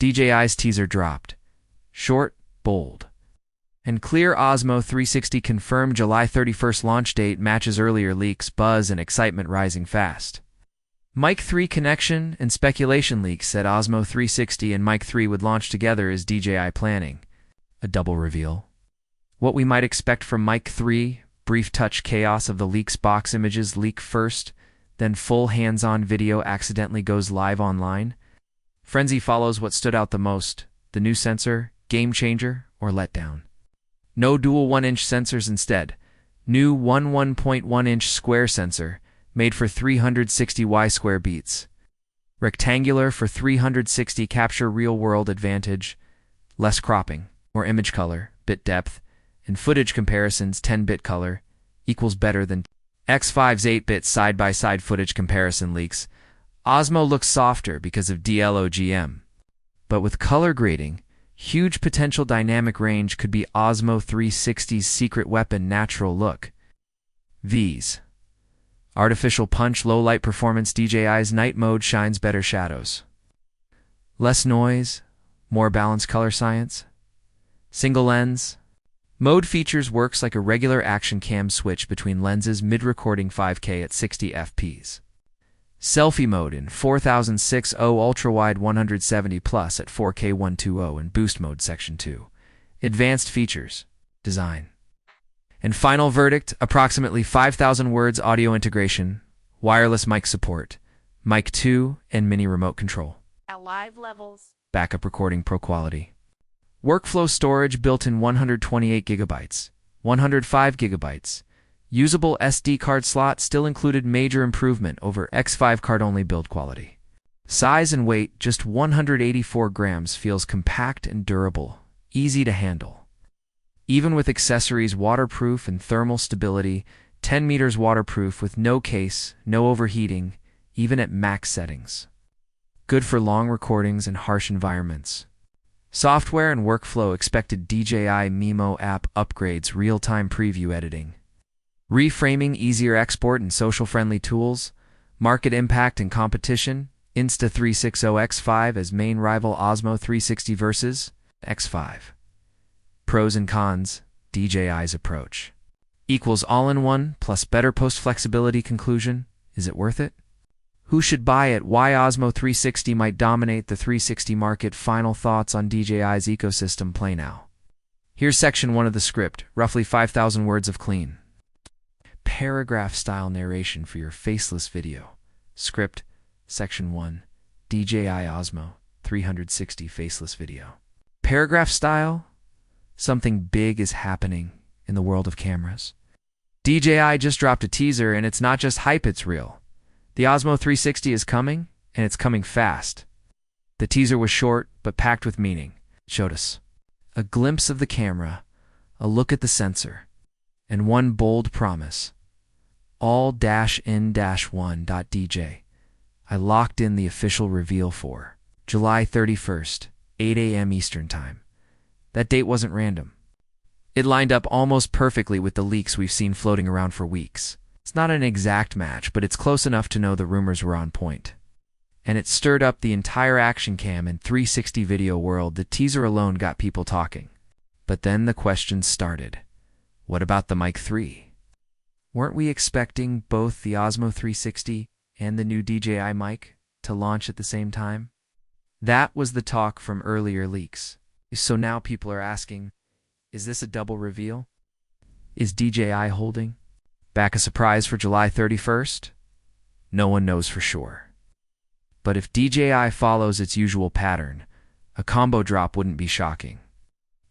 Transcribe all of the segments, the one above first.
DJI's teaser dropped. Short, bold, and clear. Osmo 360 confirmed July 31st launch date matches earlier leaks, buzz and excitement rising fast. Mic 3 connection and speculation leaks said Osmo 360 and Mic 3 would launch together as DJI planning. A double reveal. What we might expect from Mic 3, brief touch chaos of the leaks, box images leak first, then full hands-on video accidentally goes live online. Frenzy follows. What stood out the most? The new sensor, game changer, or letdown? No dual 1-inch sensors instead. New 1.1-inch square sensor, made for 360 square beats. Rectangular for 360 capture real-world advantage, less cropping, more image color, bit depth, and footage comparisons. 10-bit color equals better than X5's 8-bit side-by-side footage comparison leaks. Osmo looks softer because of DLOGM, but with color grading, huge potential dynamic range could be Osmo 360's secret weapon. Natural look. V's. Artificial punch, low light performance. DJI's night mode shines better shadows. Less noise, more balanced color science. Single lens. Mode features works like a regular action cam switch between lenses mid-recording 5K at 60 fps. Selfie mode in 4060 ultra-wide 170 plus at 4K 120 and boost mode section 2. Advanced features. Design. And final verdict, approximately 5,000 words audio integration, wireless mic support, Mic 2, and mini remote control. At live levels. Backup recording pro quality. Workflow storage built in 128 gigabytes, 105 gigabytes. Usable SD card slot still included. Major improvement over X5 card-only build quality. Size and weight, just 184 grams, feels compact and durable, easy to handle. Even with accessories, waterproof and thermal stability, 10 meters waterproof with no case, no overheating, even at max settings. Good for long recordings and harsh environments. Software and workflow expected. DJI Mimo app upgrades, real-time preview editing. Reframing, easier export and social-friendly tools. Market impact and competition. Insta360 X5 as main rival Osmo 360 versus X5. Pros and cons. DJI's approach. Equals all-in-one plus better post-flexibility. Conclusion. Is it worth it? Who should buy it? Why Osmo 360 might dominate the 360 market. Final thoughts on DJI's ecosystem. Play now. Here's section 1 of the script, roughly 5,000 words of clean paragraph-style narration for your faceless video. Script, section 1, DJI Osmo 360 faceless video. Paragraph style, something big is happening in the world of cameras. DJI just dropped a teaser, and it's not just hype, it's real. The Osmo 360 is coming, and it's coming fast. The teaser was short, but packed with meaning. It showed us a glimpse of the camera, a look at the sensor, and one bold promise. All-in-1.dj. I locked in the official reveal for July 31st, 8 a.m. Eastern Time. That date wasn't random. It lined up almost perfectly with the leaks we've seen floating around for weeks. It's not an exact match, but it's close enough to know the rumors were on point. And it stirred up the entire action cam and 360 video world. The teaser alone got people talking. But then the questions started. What about the Mic 3? Weren't we expecting both the Osmo 360 and the new DJI mic to launch at the same time? That was the talk from earlier leaks. So now people are asking, is this a double reveal? Is DJI holding back a surprise for July 31st? No one knows for sure. But if DJI follows its usual pattern, a combo drop wouldn't be shocking.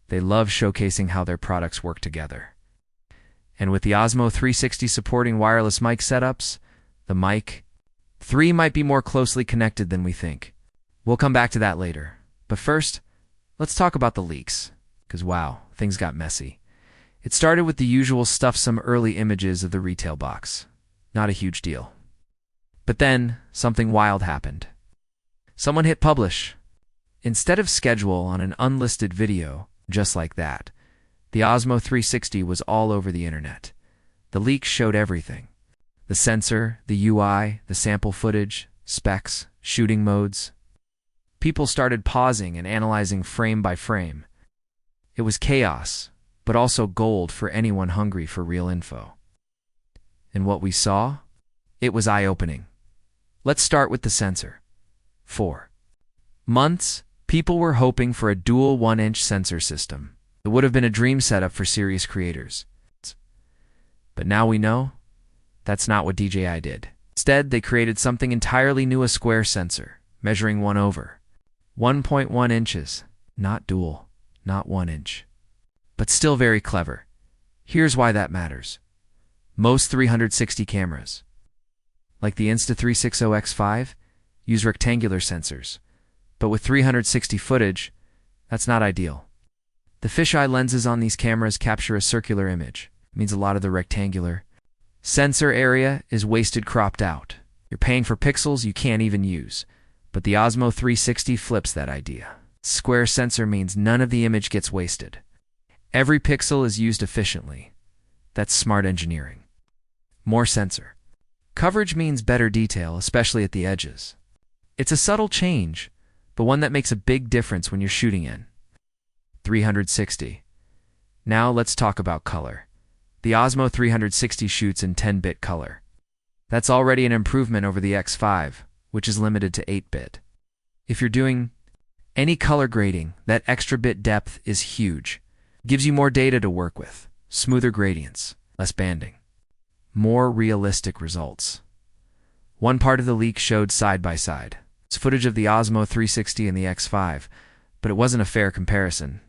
They love showcasing how their products work together. And with the Osmo 360 supporting wireless mic setups, the Mic 3 might be more closely connected than we think. We'll come back to that later. But first, let's talk about the leaks. Because wow, things got messy. It started with the usual stuff, some early images of the retail box. Not a huge deal. But then, something wild happened. Someone hit publish. Instead of schedule on an unlisted video, just like that, the Osmo 360 was all over the internet. The leaks showed everything. The sensor, the UI, the sample footage, specs, shooting modes. People started pausing and analyzing frame by frame. It was chaos, but also gold for anyone hungry for real info. And what we saw? It was eye-opening. Let's start with the sensor. For months, people were hoping for a dual 1-inch sensor system. It would have been a dream setup for serious creators. But now we know that's not what DJI did. Instead, they created something entirely new, a square sensor, measuring 1/1.1 inches. Not dual, not 1 inch. But still very clever. Here's why that matters. Most 360 cameras, like the Insta360 X5, use rectangular sensors. But with 360 footage, that's not ideal. The fisheye lenses on these cameras capture a circular image. It means a lot of the rectangular sensor area is wasted, cropped out. You're paying for pixels you can't even use. But the Osmo 360 flips that idea. Square sensor means none of the image gets wasted. Every pixel is used efficiently. That's smart engineering. More sensor coverage means better detail, especially at the edges. It's a subtle change, but one that makes a big difference when you're shooting in 360. Now let's talk about color. The Osmo 360 shoots in 10-bit color. That's already an improvement over the X5, which is limited to 8-bit. If you're doing any color grading, that extra bit depth is huge. Gives you more data to work with, smoother gradients, less banding, more realistic results. One part of the leak showed side by side. It's footage of the Osmo 360 and the X5, but it wasn't a fair comparison.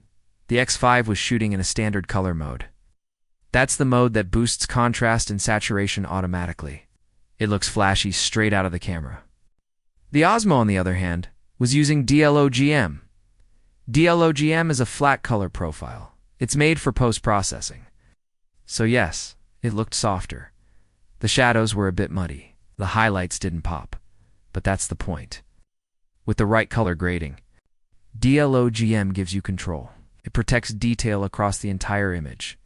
The X5 was shooting in a standard color mode. That's the mode that boosts contrast and saturation automatically. It looks flashy straight out of the camera. The Osmo, on the other hand, was using DLOGM. DLOGM is a flat color profile. It's made for post-processing. So yes, it looked softer. The shadows were a bit muddy. The highlights didn't pop. But that's the point. With the right color grading, DLOGM gives you control. It protects detail across the entire image.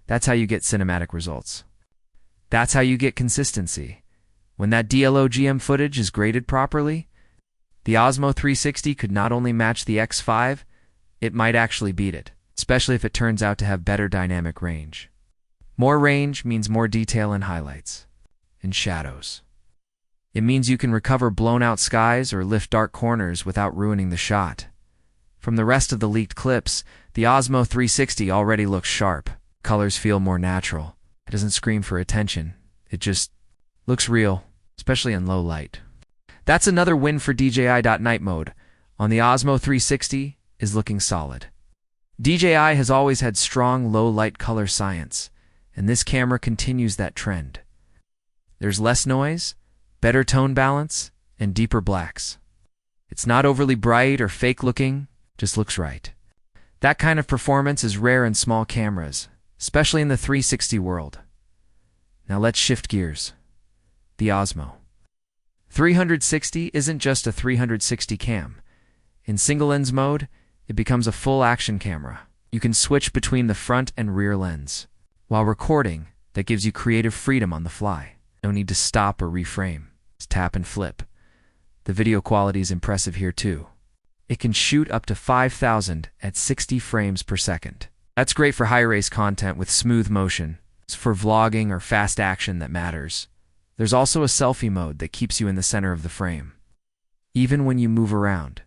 That's how you get cinematic results. That's how you get consistency. When that DLOGM footage is graded properly, the Osmo 360 could not only match the X5, it might actually beat it, especially if it turns out to have better dynamic range. More range means more detail in highlights and shadows. It means you can recover blown-out skies or lift dark corners without ruining the shot. From the rest of the leaked clips, the Osmo 360 already looks sharp. Colors feel more natural. It doesn't scream for attention. It just looks real, especially in low light. That's another win for DJI. Night mode on the Osmo 360 is looking solid. DJI has always had strong low-light color science, and this camera continues that trend. There's less noise, better tone balance, and deeper blacks. It's not overly bright or fake-looking, just looks right. That kind of performance is rare in small cameras, especially in the 360 world. Now let's shift gears. The Osmo 360 isn't just a 360 cam. In single lens mode, it becomes a full action camera. You can switch between the front and rear lens. While recording, that gives you creative freedom on the fly. No need to stop or reframe. Just tap and flip. The video quality is impressive here too. It can shoot up to 5,000 at 60 frames per second. That's great for high-res content with smooth motion. It's for vlogging or fast action that matters. There's also a selfie mode that keeps you in the center of the frame, even when you move around.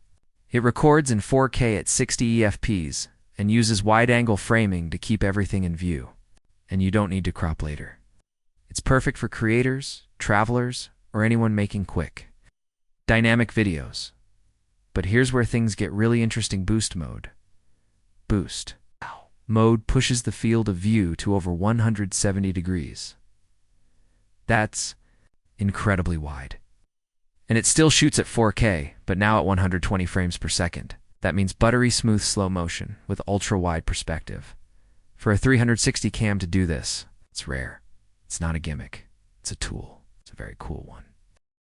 It records in 4K at 60 EFPs and uses wide-angle framing to keep everything in view. And you don't need to crop later. It's perfect for creators, travelers, or anyone making quick, dynamic videos. But here's where things get really interesting. Boost mode. Boost mode pushes the field of view to over 170 degrees. That's incredibly wide. And it still shoots at 4K, but now at 120 frames per second. That means buttery smooth slow motion with ultra-wide perspective. For a 360 cam to do this, it's rare. It's not a gimmick. It's a tool. It's a very cool one.